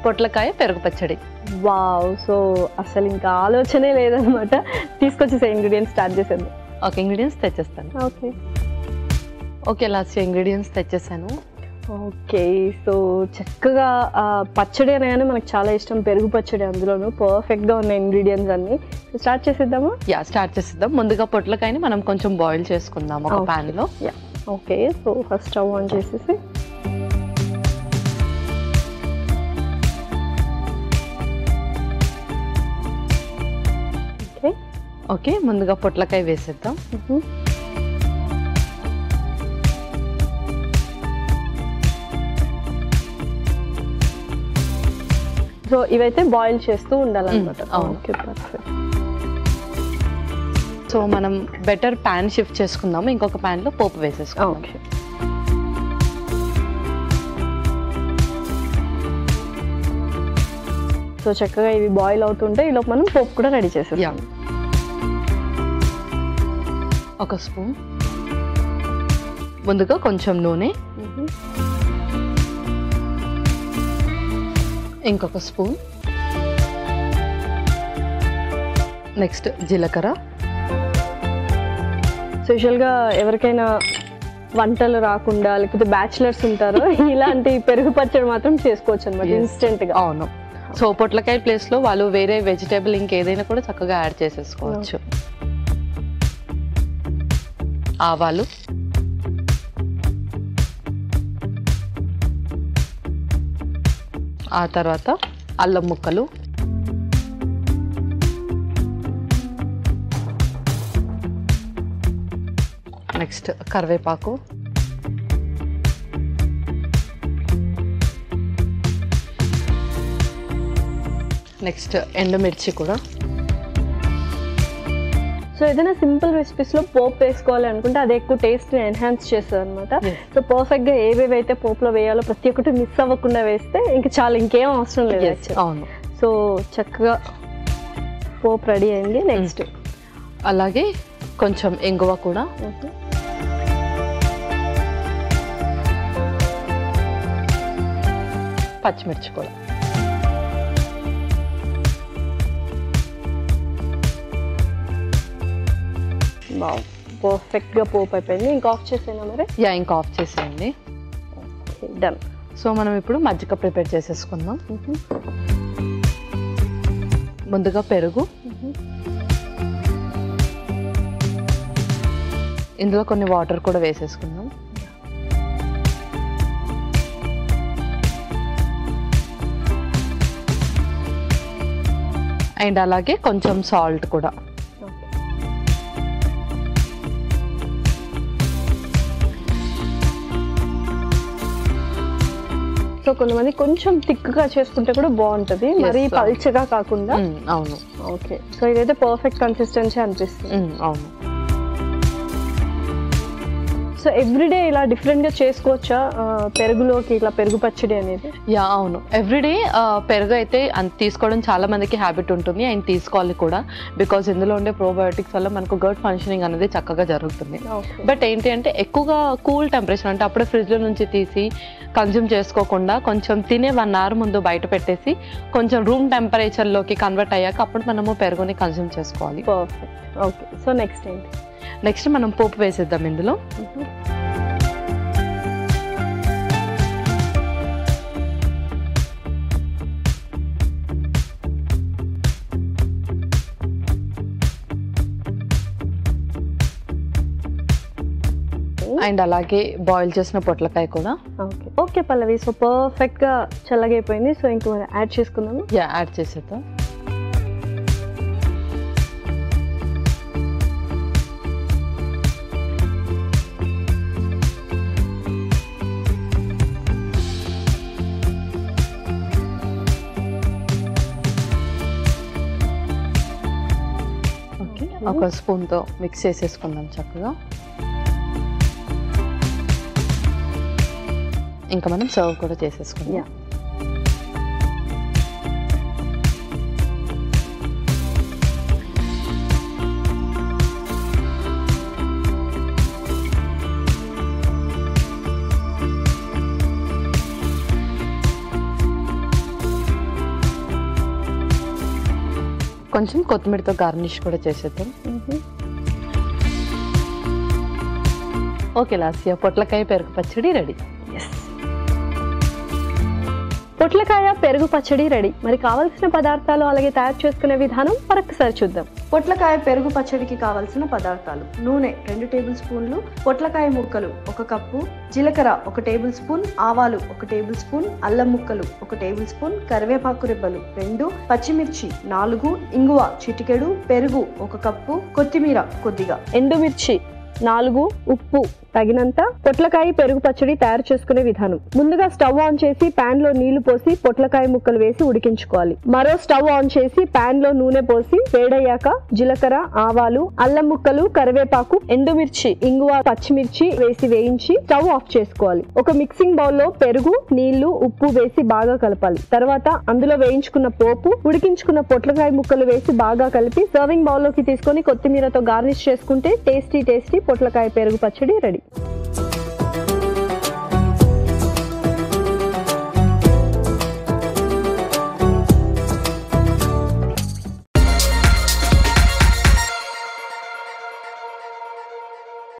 పొట్లకాయ పెరుగు పచ్చడి. వావ్! సో అసలు ఇంకా ఆలోచనే లేదనమాట. తీసుకొచ్చేసే ఇంగ్రీడియంట్స్ స్టార్ట్ చేసేద్దాం. ఓకే, ఇంగ్రీడియంట్స్ తెచ్చేస్తాను. ఓకే లాస్ట్ ఇంగ్రీడియంట్స్ తెచ్చేసాను. ఓకే, సో చక్కగా పచ్చడి అనగానే మనకు చాలా ఇష్టం, పెరుగు పచ్చడి అందులోనూ. పర్ఫెక్ట్గా ఉన్న ఇంగ్రీడియంట్స్ అన్నీ. స్టార్ట్ చేసేద్దామా? స్టార్ట్ చేసేద్దాం. ముందుగా పొట్లకాయని మనం కొంచెం బాయిల్ చేసుకుందాం ఒక ప్యాన్లో. Okay, so first stove on చేసేసి ఓకే ముందుగా పొట్లకాయ వేసేద్దాం. సో ఇవైతే బాయిల్ చేస్తూ ఉండాలన్నమాట. Okay perfect. సో మనం బెటర్ ప్యాన్ షిఫ్ట్ చేసుకుందాము. ఇంకొక ప్యాన్లో పోపు వేసేసుకుందాం. ఓకే, సో చక్కగా ఇవి బాయిల్ అవుతుంటే ఈలోపు మనం పోపు కూడా రెడీ చేసేద్దాం. ఒక స్పూన్, ముందుగా కొంచెం నూనె, ఇంకొక స్పూన్, నెక్స్ట్ జీలకర్ర. స్పెషల్గా ఎవరికైనా వంటలు రాకుండా లేకపోతే బ్యాచిలర్స్ ఉంటారో ఇలాంటి పెరుగు పచ్చడి మాత్రం చేసుకోవచ్చు అనమాట ఇన్స్టెంట్గా. అవును, సో పొట్లకాయ ప్లేస్లో వాళ్ళు వేరే వెజిటేబుల్ ఇంకేదైనా కూడా చక్కగా యాడ్ చేసేసుకోవచ్చు. ఆవాలు, ఆ తర్వాత అల్లం ముక్కలు, నెక్స్ట్ కరివేపాకు, నెక్స్ట్ ఎండుమిర్చి కూడా. సో ఏదైనా సింపుల్ రెసిపీస్లో పోపు వేసుకోవాలి అనుకుంటే అది ఎక్కువ టేస్ట్ని ఎన్హాన్స్ చేస్తుంది అనమాట. సో పర్ఫెక్ట్గా ఏవేవి అయితే పోపులో వేయాలో ప్రతి ఒక్కటి మిస్ అవ్వకుండా వేస్తే ఇంకా చాలా, ఇంకేం అవసరం లేదు. అవును, సో చక్కగా పోపు రెడీ అయింది. నెక్స్ట్ అలాగే కొంచెం ఇంగువ కూడా, పచ్చిమిర్చి కూడా. పర్ఫెక్ట్గా పోపు అయిపోయింది. ఇంకా ఆఫ్ చేసేనా మరి? ఇంకా ఆఫ్ చేసేయండి. డన్. సో మనం ఇప్పుడు మజ్జిగ ప్రిపేర్ చేసేసుకుందాం. ముందుగా పెరుగు, ఇందులో కొన్ని వాటర్ కూడా వేసేసుకుందాం. అండ్ అలాగే కొంచెం సాల్ట్ కూడా. సో కొంతమంది కొంచెం థిక్గా చేసుకుంటే కూడా బాగుంటుంది, మరీ పల్చగా కాకుండా. అవును. ఓకే, సో ఇదైతే పర్ఫెక్ట్ కన్సిస్టెన్సీ అనిపిస్తుంది. అవును. సో ఎవ్రీడే ఇలా డిఫరెంట్గా చేసుకోవచ్చా పెరుగులోకి ఇట్లా పెరుగు పచ్చడి అనేది? అవును, ఎవ్రీడే పెరుగు అయితే తీసుకోవడం చాలా మందికి హ్యాబిట్ ఉంటుంది, అండ్ తీసుకోవాలి కూడా. బికాజ్ ఇందులో ఉండే ప్రోబయోటిక్స్ వల్ల మనకు గట్ ఫంక్షనింగ్ అనేది చక్కగా జరుగుతుంది. బట్ ఏంటి అంటే ఎక్కువగా కూల్ టెంపరేచర్, అంటే అప్పుడే ఫ్రిడ్జ్లో నుంచి తీసి కన్జ్యూమ్ చేసుకోకుండా కొంచెం తినే 1 hour ముందు బయట పెట్టేసి కొంచెం రూమ్ టెంపరేచర్లోకి కన్వర్ట్ అయ్యాక అప్పుడు మనము పెరుగుని కన్జ్యూమ్ చేసుకోవాలి. పర్ఫెక్ట్. ఓకే, సో నెక్స్ట్ ఏంటి? నెక్స్ట్ మనం పోపు వేసేద్దాం ఇందులో. అండ్ అలాగే బాయిల్ చేసిన పొట్లకాయ కూడా. ఓకే పల్లవి, సో పర్ఫెక్ట్గా చల్లగైపోయింది. సో ఇంక మనం యాడ్ చేసుకుందాము. యాడ్ చేసేద్దాం. ఓకే, ఒక స్పూన్తో మిక్స్ చేసేసుకుందాం చక్కగా. ఇంకా మనం సర్వ్ కూడా చేసేసుకుందాం. కొంచెం కొత్తిమీరతో గార్నిష్ కూడా చేసేద్దాం. ఓకే లాస్య, పొట్లకాయ పెరుగు పచ్చడి రెడీ. పొట్లకాయ పెరుగు పచ్చడి రెడీ. మరి కావాల్సిన పదార్థాలు అలాగే తయారు చేసుకునే విధానం మరొకసారి చూద్దాం. పొట్లకాయ పెరుగు పచ్చడికి కావాల్సిన పదార్థాలు: నూనె 2 టేబుల్ స్పూన్లు, పొట్లకాయ ముక్కలు 1 కప్పు, జీలకర్ర 1 టేబుల్ స్పూన్, ఆవాలు 1 టేబుల్ స్పూన్, అల్లం ముక్కలు 1 టేబుల్ స్పూన్, కరివేపాకు రెబ్బలు 2, పచ్చిమిర్చి 4, ఇంగువ చిటికెడు, పెరుగు 1 కప్పు, కొత్తిమీర కొద్దిగా, ఎండుమిర్చి 4, ఉప్పు తగినంత. పొట్లకాయ పెరుగు పచ్చడి తయారు చేసుకునే విధానం: ముందుగా స్టవ్ ఆన్ చేసి పాన్ లో నీళ్లు పోసి పొట్లకాయ ముక్కలు వేసి ఉడికించుకోవాలి. మరో స్టవ్ ఆన్ చేసి పాన్ లో నూనె పోసి వేడయ్యాక జీలకర్ర, ఆవాలు, అల్లం ముక్కలు, కరివేపాకు, ఎండుమిర్చి, ఇంగువ, పచ్చిమిర్చి వేసి వేయించి స్టవ్ ఆఫ్ చేసుకోవాలి. ఒక మిక్సింగ్ బౌల్ లో పెరుగు, నీళ్లు, ఉప్పు వేసి బాగా కలపాలి. తర్వాత అందులో వేయించుకున్న పోపు, ఉడికించుకున్న పొట్లకాయ ముక్కలు వేసి బాగా కలిపి సర్వింగ్ బౌల్ లోకి తీసుకొని కొత్తిమీరతో గార్నిష్ చేసుకుంటే టేస్టీ పొట్లకాయ పెరుగు పచ్చడి రెడీ.